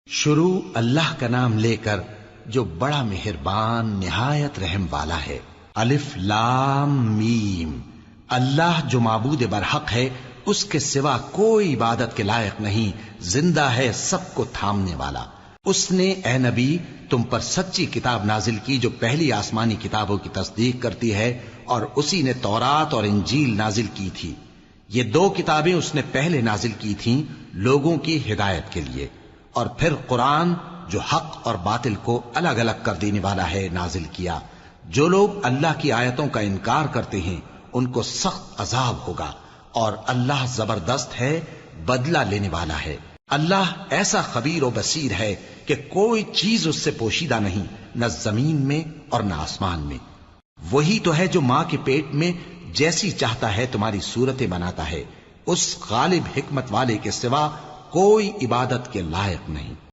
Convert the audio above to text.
شروع اللہ کا نام لے کر جو بڑا مہربان نہایت رحم والا ہے۔ الف لام میم۔ اللہ جو معبود برحق ہے، اس کے سوا کوئی عبادت کے لائق نہیں، زندہ ہے، سب کو تھامنے والا۔ اس نے اے نبی تم پر سچی کتاب نازل کی جو پہلی آسمانی کتابوں کی تصدیق کرتی ہے، اور اسی نے تورات اور انجیل نازل کی تھی۔ یہ دو کتابیں اس نے پہلے نازل کی تھیں لوگوں کی ہدایت کے لیے، اور پھر قرآن جو حق اور باطل کو الگ الگ کر دینے والا ہے نازل کیا۔ جو لوگ اللہ کی آیتوں کا انکار کرتے ہیں ان کو سخت عذاب ہوگا، اور اللہ زبردست ہے، بدلہ لینے والا ہے۔ اللہ ایسا خبیر و بصیر ہے کہ کوئی چیز اس سے پوشیدہ نہیں، نہ زمین میں اور نہ آسمان میں۔ وہی تو ہے جو ماں کے پیٹ میں جیسی چاہتا ہے تمہاری صورتیں بناتا ہے، اس غالب حکمت والے کے سوا کوئی عبادت کے لائق نہیں۔